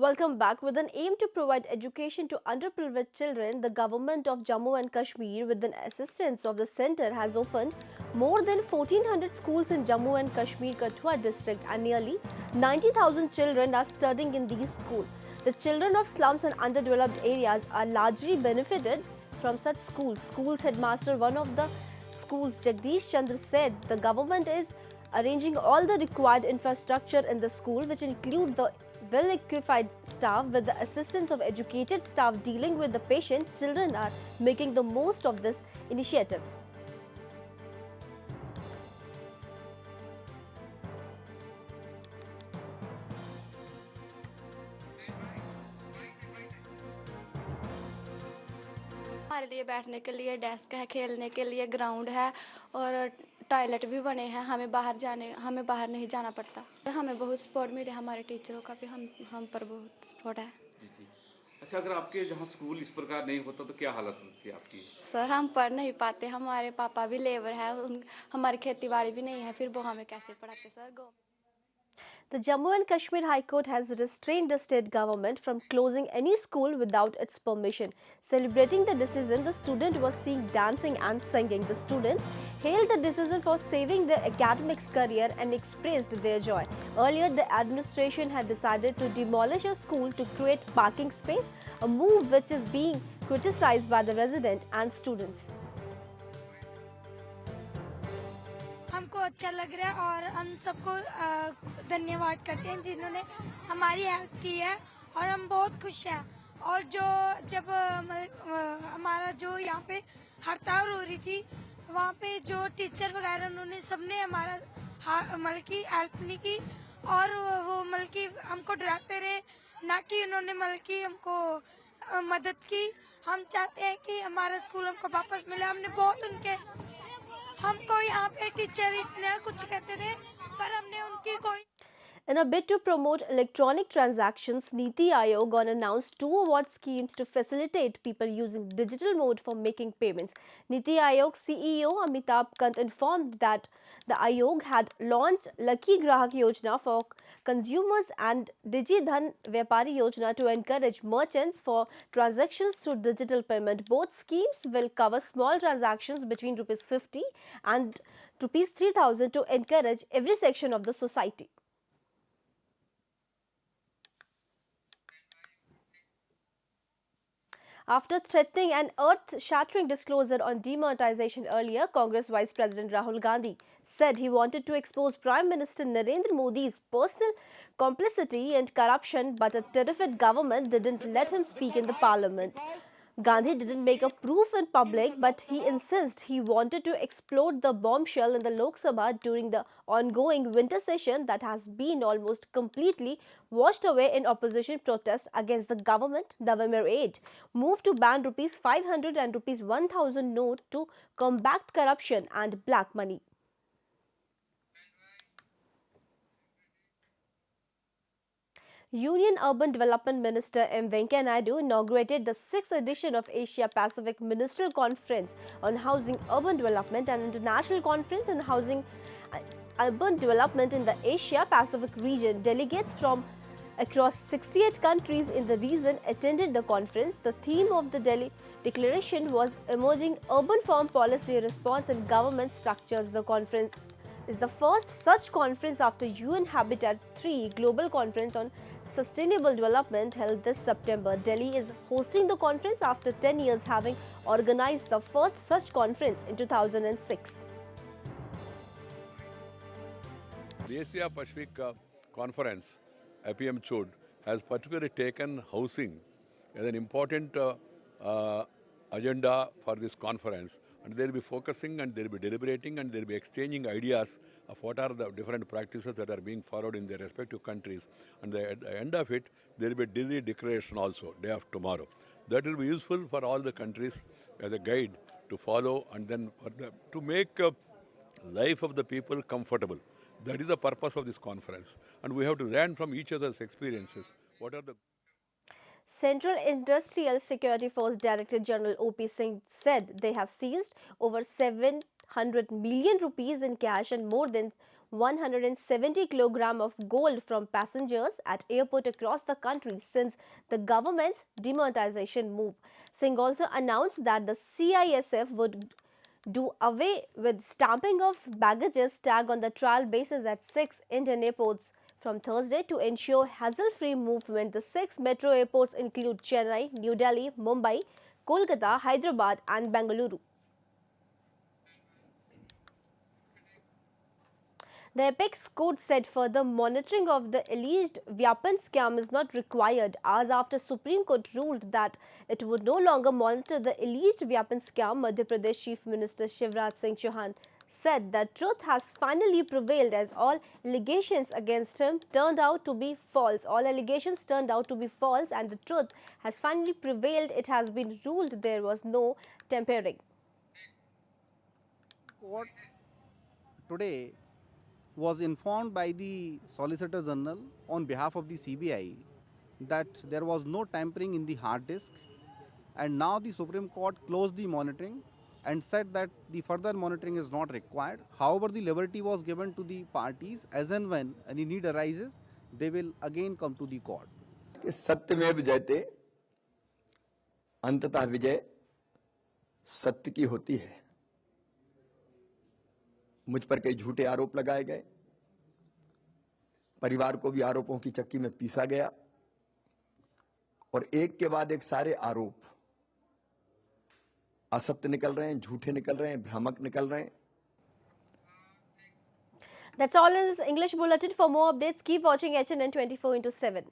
Welcome back. With an aim to provide education to underprivileged children, the government of Jammu and Kashmir, with the assistance of the centre, has opened more than 1400 schools in Jammu and Kashmir Kathua district, and nearly 90,000 children are studying in these schools. The children of slums and underdeveloped areas are largely benefited from such schools. Schools headmaster, one of the schools, Jagdish Chandra, said the government is arranging all the required infrastructure in the school, which include the well-equipped staff. With the assistance of educated staff dealing with the patient, children are making the most of this initiative. हमारे लिए बैठने के लिए desk है, खेलने के लिए ground है और टॉयलेट भी बने हैं। हमें बाहर नहीं जाना पड़ता। हमें बहुत सपोर्ट मिले, हमारे टीचरों का भी हम पर बहुत सपोर्ट है। जी। अच्छा, अगर आपके जहाँ स्कूल इस प्रकार नहीं होता तो क्या हालत होती आपकी? सर, हम पढ़ नहीं पाते, हमारे पापा भी लेबर है, हमारी खेती बाड़ी भी नहीं है, फिर वो हमें कैसे पढ़ाते sir? The Jammu and Kashmir High Court has restrained the state government from closing any school without its permission. Celebrating the decision, the student was seen dancing and singing. The students hailed the decision for saving their academics career and expressed their joy. Earlier, the administration had decided to demolish a school to create parking space, a move which is being criticized by the residents and students. हमको अच्छा लग रहा है और हम सबको धन्यवाद करते हैं जिन्होंने हमारी हेल्प की है और हम बहुत खुश हैं। और जब हमारा जो यहाँ पे हड़ताल हो रही थी, वहाँ पे जो टीचर वगैरह उन्होंने सबने हमारा मतलब की हेल्प नहीं की और वो मतलब की हमको डराते रहे, ना कि उन्होंने मतलब की हमको मदद की। हम चाहते हैं कि हमारा स्कूल हमको वापस मिले। हमने बहुत हमको यहाँ पे टीचर इतना कुछ कहते थे, पर हमने उनकी कोई In a bid to promote electronic transactions, Niti Aayog announced 2 award schemes to facilitate people using digital mode for making payments. Niti Aayog CEO Amitabh Kant informed that the Aayog had launched Lucky Grahak Yojana for consumers and Digi Dhan Vyapari Yojana to encourage merchants for transactions through digital payment. Both schemes will cover small transactions between ₹50 and ₹3,000 to encourage every section of the society. After threatening an earth-shattering disclosure on demonetization earlier, Congress Vice President Rahul Gandhi said he wanted to expose Prime Minister Narendra Modi's personal complicity and corruption, but a terrified government didn't let him speak in the parliament. Gandhi didn't make a proof in public, but he insisted he wanted to explode the bombshell in the Lok Sabha during the ongoing winter session that has been almost completely washed away in opposition protest against the government. November 8 moved to ban ₹500 and ₹1,000 note to combat corruption and black money. Union Urban Development Minister M. Venkaiah Naidu inaugurated the 6th edition of Asia Pacific Ministerial Conference on Housing Urban Development and International Conference on Housing Urban Development in the Asia Pacific region. Delegates from across 68 countries in the region attended the conference. The theme of the declaration was Emerging Urban Farm Policy Response and Government Structures. The conference is the first such conference after UN Habitat 3 Global Conference on Sustainable Development held this September. Delhi is hosting the conference after 10 years, having organized the first such conference in 2006. The Asia Pacific Conference, APM Chud, has particularly taken housing as an important agenda for this conference, and they will be focusing and they will be deliberating and they will be exchanging ideas of what are the different practices that are being followed in their respective countries, and at the end of it there will be a Delhi declaration also day of tomorrow. That will be useful for all the countries as a guide to follow, and then to make life of the people comfortable. That is the purpose of this conference, and we have to learn from each other's experiences. What are the Central Industrial Security Force Director General O.P. Singh said they have seized over ₹700 million in cash and more than 170 kg of gold from passengers at airport across the country since the government's demonetization move. Singh also announced that the CISF would do away with stamping of baggages tag on the trial basis at 6 Indian airports from Thursday to ensure hassle-free movement. The 6 metro airports include Chennai, New Delhi, Mumbai, Kolkata, Hyderabad and Bengaluru. The Apex Court said further monitoring of the alleged Vyapan scam is not required hours after Supreme Court ruled that it would no longer monitor the alleged Vyapan scam. Madhya Pradesh Chief Minister Shivraj Singh Chauhan said that truth has finally prevailed as all allegations against him turned out to be false. All allegations turned out to be false and the truth has finally prevailed. It has been ruled there was no tampering. Court today was informed by the Solicitor General on behalf of the CBI that there was no tampering in the hard disk, and now the Supreme Court closed the monitoring and said that the further monitoring is not required. However, the liberty was given to the parties as and when any need arises, they will again come to the court. सत्यमेव जयते, अंततः विजय सत्य की होती है। मुझ पर कई झूठे आरोप लगाए गए, परिवार को भी आरोपों की चक्की में पीसा गया और एक के बाद एक सारे आरोप असत्य निकल रहे हैं, झूठे निकल रहे हैं, भ्रामक निकल रहे हैं। That's all in this English bulletin. For more updates, keep watching HNN 24/7.